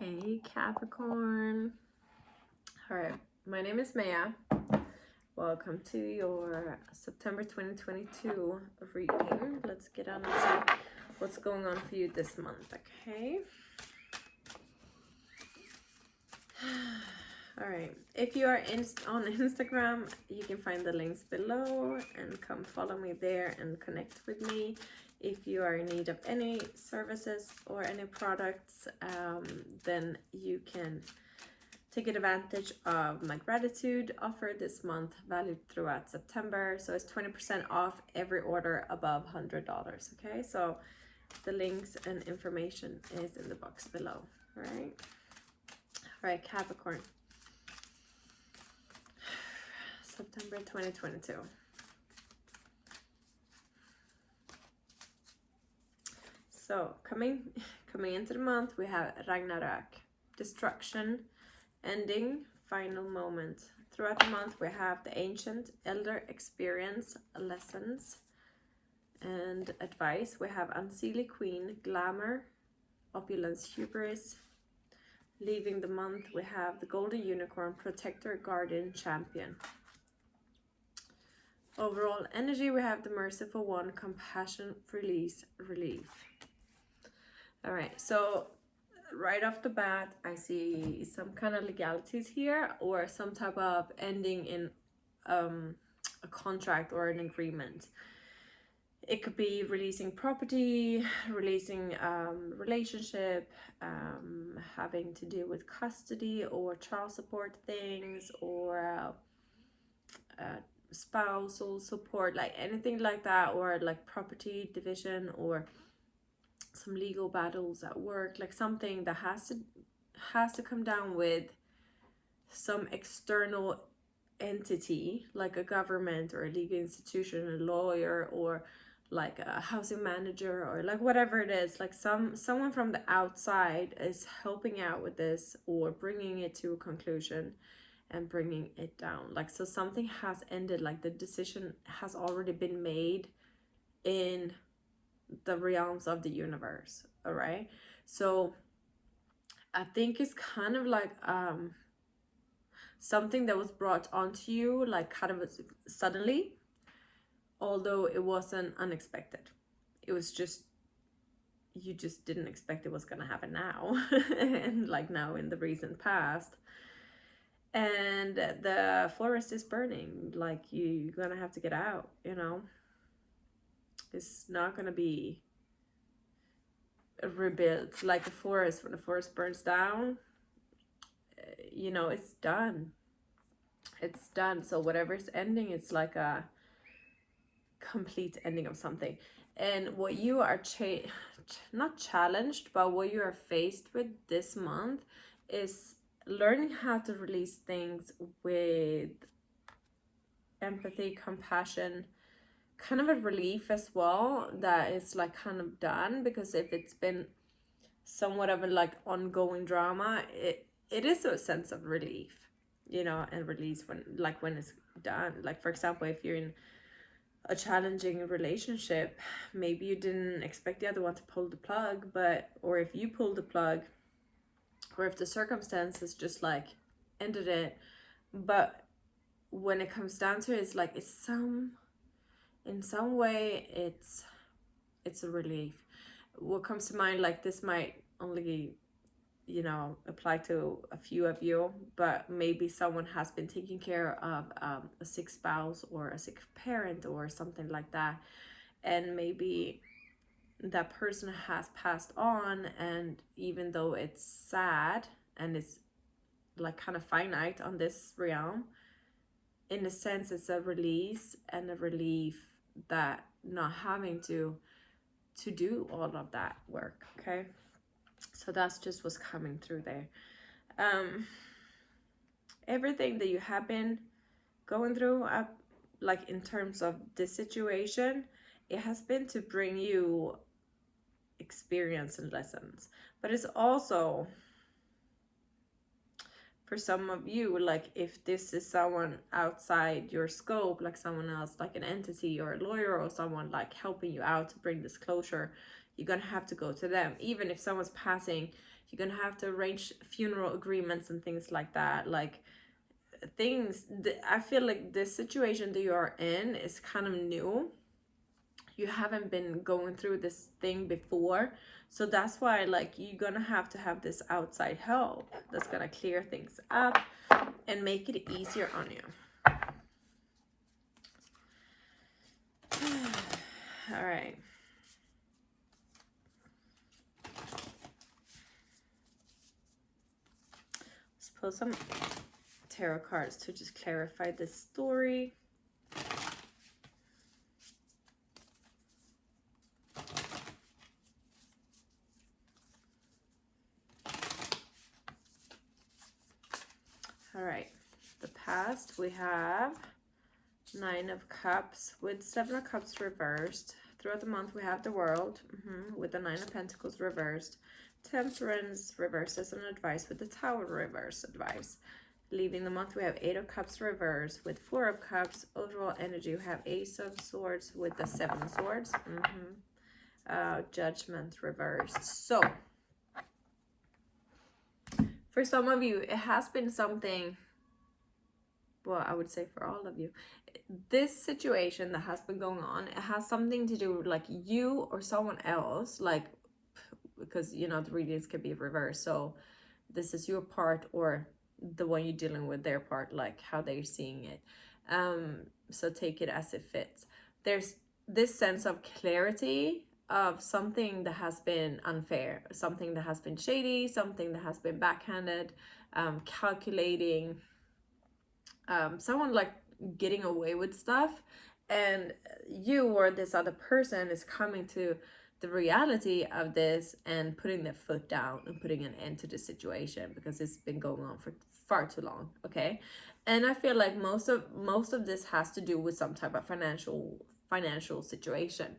Hey Capricorn. Alright, my name is Mejah. Welcome to your September 2022 reading. Let's get on and see what's going on for you this month, okay? Alright, if you are on Instagram, you can find the links below and come follow me there and connect with me. If you are in need of any services or any products, then you can take advantage of my gratitude offer this month, valued throughout September. So it's 20% off every order above $100, okay? So the links and information is in the box below, all right? All right, Capricorn. September 2022. So coming into the month, we have Ragnarök, destruction, ending, final moment. Throughout the month, we have the ancient, elder experience, lessons, and advice. We have unseelie queen, glamour, opulence, hubris. Leaving the month, we have the golden unicorn, protector, guardian, champion. Overall energy, we have the merciful one, compassion, release, relief. All right, so right off the bat, I see some kind of legalities here, or some type of ending in a contract or an agreement. It could be releasing property, releasing relationship, having to do with custody or child support things, or spousal support, like anything like that, or like property division, or some legal battles at work, like something that has to come down with some external entity, like a government or a legal institution, a lawyer, or like a housing manager, or like whatever it is, like someone from the outside is helping out with this or bringing it to a conclusion and bringing it down. Like, so something has ended, like the decision has already been made in the realms of the universe. All right, so I think it's kind of like something that was brought onto you, like kind of suddenly, although it wasn't unexpected. It was just, you just didn't expect it was gonna happen now and like now in the recent past. And the forest is burning, like you're gonna have to get out, you know. It's not gonna be rebuilt like a forest. When the forest burns down, you know, it's done. It's done. So whatever's ending, it's like a complete ending of something. And what you are not challenged, but what you are faced with this month is learning how to release things with empathy, compassion, kind of a relief as well, that it's like kind of done. Because if it's been somewhat of a like ongoing drama, it is a sense of relief, you know, and release when it's done. Like, for example, if you're in a challenging relationship, maybe you didn't expect the other one to pull the plug, but, or if you pulled the plug, or if the circumstances just like ended it. But when it comes down to it, it's like it's in some way it's a relief. What comes to mind, like this might only, you know, apply to a few of you, but maybe someone has been taking care of a sick spouse or a sick parent or something like that, and maybe that person has passed on, and even though it's sad and it's like kind of finite on this realm, in a sense it's a release and a relief that not having to do all of that work, okay? So that's just what's coming through there. Everything that you have been going through, like in terms of this situation, it has been to bring you experience and lessons. But it's also, for some of you, like if this is someone outside your scope, like someone else, like an entity or a lawyer or someone like helping you out to bring this closure, you're gonna have to go to them. Even if someone's passing, you're gonna have to arrange funeral agreements and things like that. Like I feel like the situation that you are in is kind of new. You haven't been going through this thing before, so that's why like you're gonna have to have this outside help that's gonna clear things up and make it easier on you. All right. Let's pull some tarot cards to just clarify this story. All right. The past, we have Nine of Cups with Seven of Cups reversed. Throughout the month, we have the World with the Nine of Pentacles reversed. Temperance reversed as an advice with the Tower reverse advice. Leaving the month, we have Eight of Cups reversed with Four of Cups. Overall energy, we have Ace of Swords with the Seven of Swords. Judgment reversed. So, for some of you, it has been something, well, I would say for all of you, this situation that has been going on, it has something to do with like you or someone else, like, because you know the readings can be reversed, so this is your part or the one you're dealing with their part, like how they're seeing it. So take it as it fits. There's this sense of clarity of something that has been unfair, something that has been shady, something that has been backhanded, calculating, someone like getting away with stuff, and you or this other person is coming to the reality of this and putting their foot down and putting an end to the situation because it's been going on for far too long. Okay, and I feel like most of this has to do with some type of financial situation.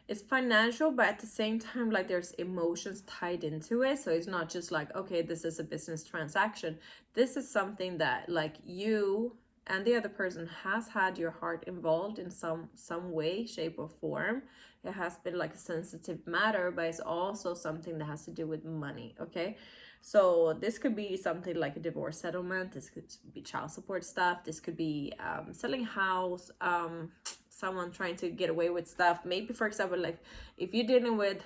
It's financial, but at the same time, like there's emotions tied into it. So it's not just like, okay, this is a business transaction. This is something that like you and the other person has had your heart involved in some way, shape, or form. It has been like a sensitive matter, but it's also something that has to do with money. Okay, so this could be something like a divorce settlement. This could be child support stuff. This could be selling house, someone trying to get away with stuff. Maybe, for example, like if you're dealing with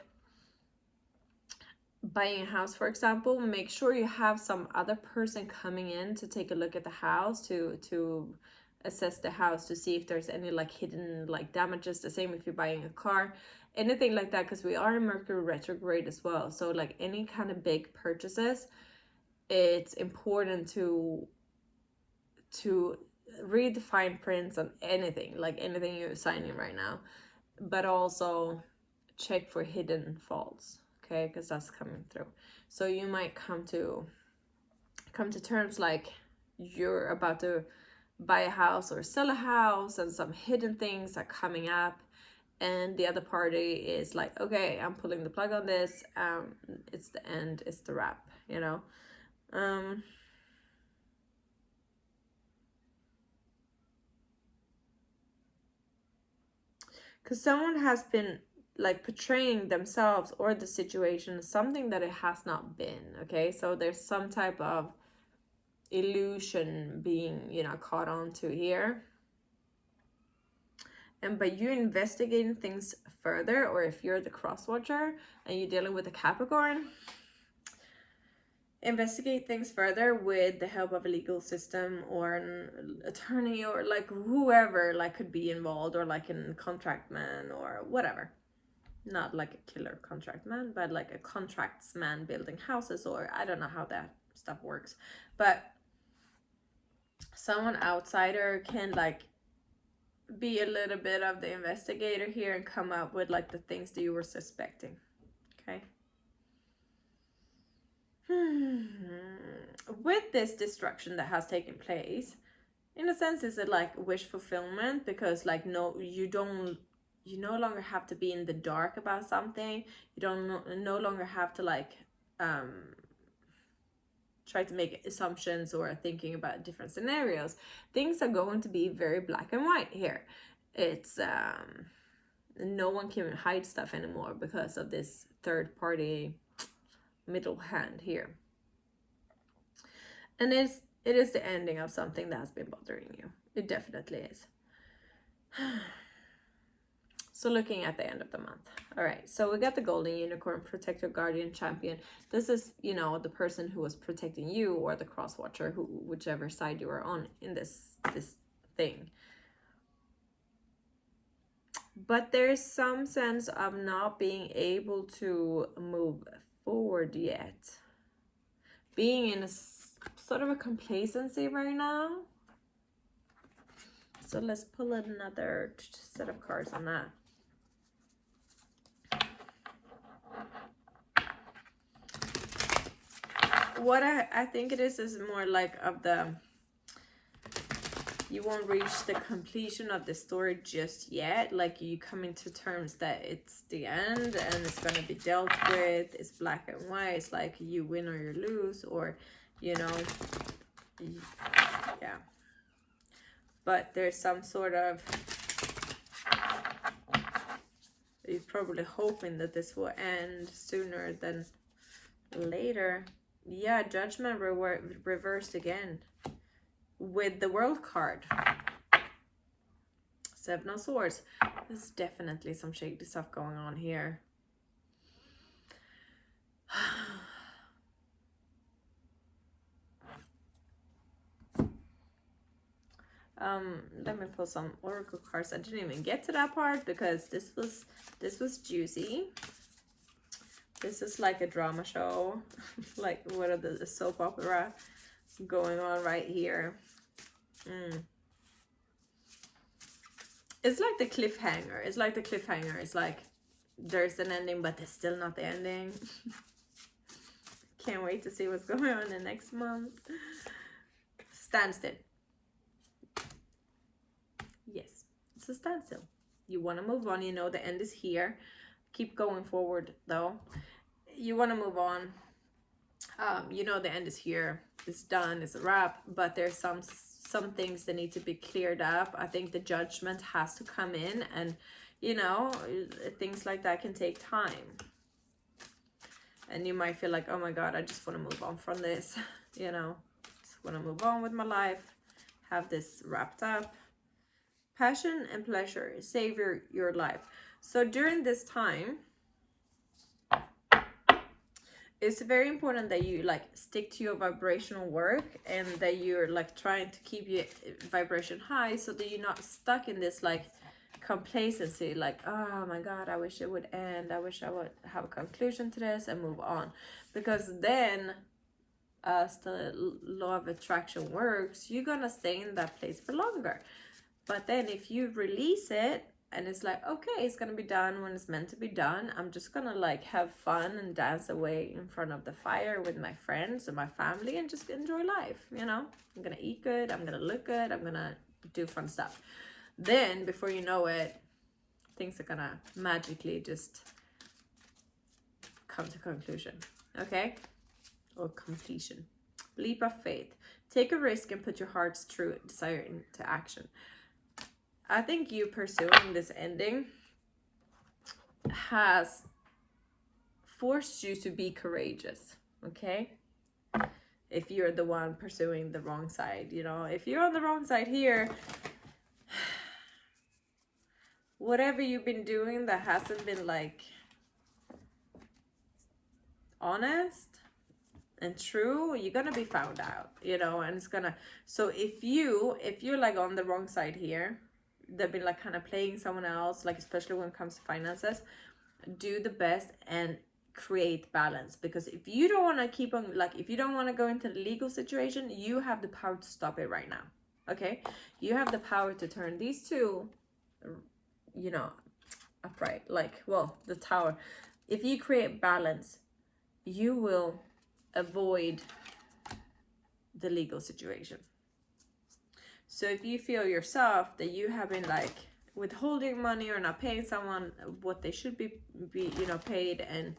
buying a house, for example, make sure you have some other person coming in to take a look at the house, to assess the house, to see if there's any like hidden like damages. The same if you're buying a car, anything like that, because we are in Mercury retrograde as well. So like any kind of big purchases, it's important to read the fine prints on anything, like anything you're signing right now, but also check for hidden faults, okay, because that's coming through. So you might come to terms like you're about to buy a house or sell a house and some hidden things are coming up, and the other party is like, okay, I'm pulling the plug on this, it's the end, it's the wrap, you know. Because someone has been like portraying themselves or the situation as something that it has not been. Okay, so there's some type of illusion being, you know, caught on to here. And by you investigating things further, or if you're the cross watcher and you're dealing with a Capricorn, investigate things further with the help of a legal system or an attorney or like whoever like could be involved, or like a contract man or whatever. Not like a killer contract man, but like a contracts man building houses, or I don't know how that stuff works, but someone outsider can like be a little bit of the investigator here and come up with like the things that you were suspecting. Okay. With this destruction that has taken place, in a sense, is it like wish fulfillment? Because like you no longer have to be in the dark about something. You don't no longer have to like try to make assumptions or thinking about different scenarios. Things are going to be very black and white here. It's no one can hide stuff anymore because of this third party middle hand here. And it is the ending of something that has been bothering you. It definitely is. So looking at the end of the month. All right, so we got the golden unicorn, protector, guardian, champion. This is, you know, the person who was protecting you, or the cross watcher, who, whichever side you are on in this thing. But there's some sense of not being able to move forward yet. Being in a sort of a complacency right now. So let's pull another set of cards on that. What I think it is more like of the, you won't reach the completion of the story just yet. Like you coming to terms that it's the end and it's going to be dealt with. It's black and white. It's like you win or you lose, or, you know, yeah. But there's some sort of, you're probably hoping that this will end sooner than later. Yeah, judgment reversed again with the world card. Seven of Swords. There's definitely some shady stuff going on here. Let me pull some oracle cards. I didn't even get to that part because this was juicy. This is like a drama show, like what are the soap opera going on right here. It's like the cliffhanger. It's like the cliffhanger. It's like there's an ending, but there's still not the ending. Can't wait to see what's going on in next month. Standstill. Yes, it's a standstill. You want to move on. You know the end is here. Keep going forward though. You want to move on. You know the end is here. It's done. It's a wrap. But there's some things that need to be cleared up. I think the judgment has to come in, and you know, things like that can take time. And you might feel like, oh my God, I just want to move on from this. You know, just want to move on with my life. Have this wrapped up. Passion and pleasure. Save your life. So during this time, it's very important that you like stick to your vibrational work, and that you're like trying to keep your vibration high, so that you're not stuck in this like complacency, like, oh my God, I wish it would end. I wish I would have a conclusion to this and move on. Because then as the law of attraction works, you're gonna stay in that place for longer. But then if you release it, and it's like, okay, it's gonna be done when it's meant to be done. I'm just gonna like have fun and dance away in front of the fire with my friends and my family and just enjoy life, you know? I'm gonna eat good, I'm gonna look good, I'm gonna do fun stuff. Then, before you know it, things are gonna magically just come to conclusion, okay? Or completion. Leap of faith. Take a risk and put your heart's true desire into action. I think you pursuing this ending has forced you to be courageous, okay? If you're the one pursuing the wrong side, you know, if you're on the wrong side here, whatever you've been doing that hasn't been like honest and true, you're gonna be found out, you know. And it's gonna, so if you're like on the wrong side here, they've been like kind of playing someone else, like especially when it comes to finances, do the best and create balance. Because if you don't want to keep on, like if you don't want to go into the legal situation, you have the power to stop it right now, okay? You have the power to turn these two, you know, upright, like, well, the tower. If you create balance, you will avoid the legal situation. So if you feel yourself that you have been like withholding money or not paying someone what they should be you know, paid, and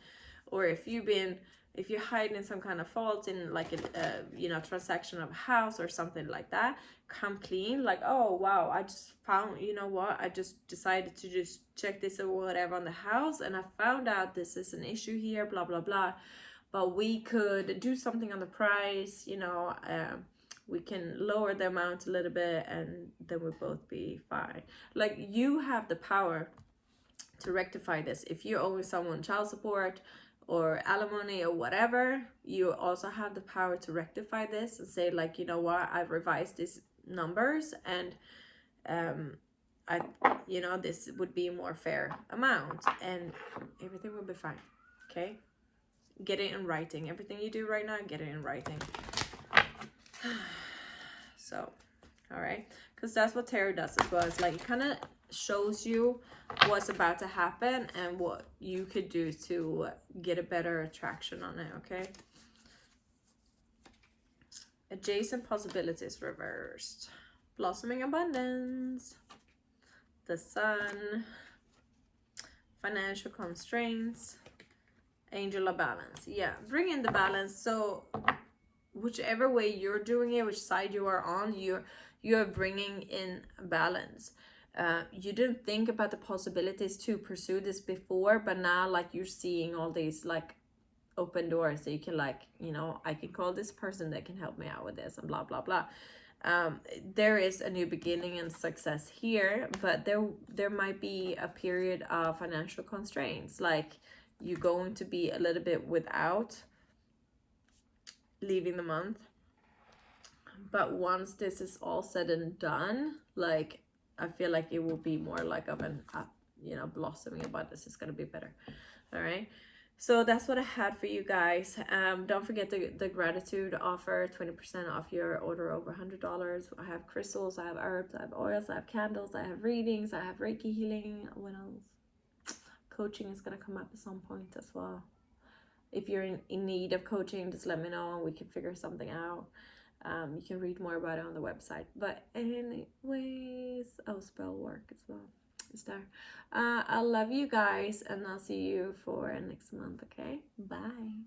or if you've been if you're hiding some kind of fault in like a transaction of a house or something like that, come clean. Like, oh wow, I just found, you know what, I just decided to just check this or whatever on the house, and I found out this is an issue here, blah blah blah, but we could do something on the price, we can lower the amount a little bit, and then we'll both be fine. Like, you have the power to rectify this. If you owe someone child support or alimony or whatever, you also have the power to rectify this and say, like, you know what, I've revised these numbers, and this would be a more fair amount, and everything will be fine. Okay, get it in writing. Everything you do right now, get it in writing. So, all right, because that's what tarot does as well. It's like, it kind of shows you what's about to happen and what you could do to get a better attraction on it. Okay, adjacent possibilities reversed, blossoming abundance, the sun, financial constraints, angel of balance. Yeah, bring in the balance. So whichever way you're doing it, which side you are on, you're bringing in balance. You didn't think about the possibilities to pursue this before, but now, like, you're seeing all these like open doors, so you can, like, I can call this person that can help me out with this, and blah blah blah. There is a new beginning and success here, but there might be a period of financial constraints, like you're going to be a little bit without leaving the month. But once this is all said and done, like, I feel like it will be more like of an blossoming about this. Is going to be better. All right, so that's what I had for you guys. Don't forget the gratitude offer, 20% off your order over $100. I have crystals, I have herbs, I have oils, I have candles, I have readings, I have Reiki healing. What else? Coaching is going to come up at some point as well. If you're in need of coaching, just let me know and we can figure something out. You can read more about it on the website. But anyways, spell work as well. It's there. I love you guys, and I'll see you for next month. Okay, bye.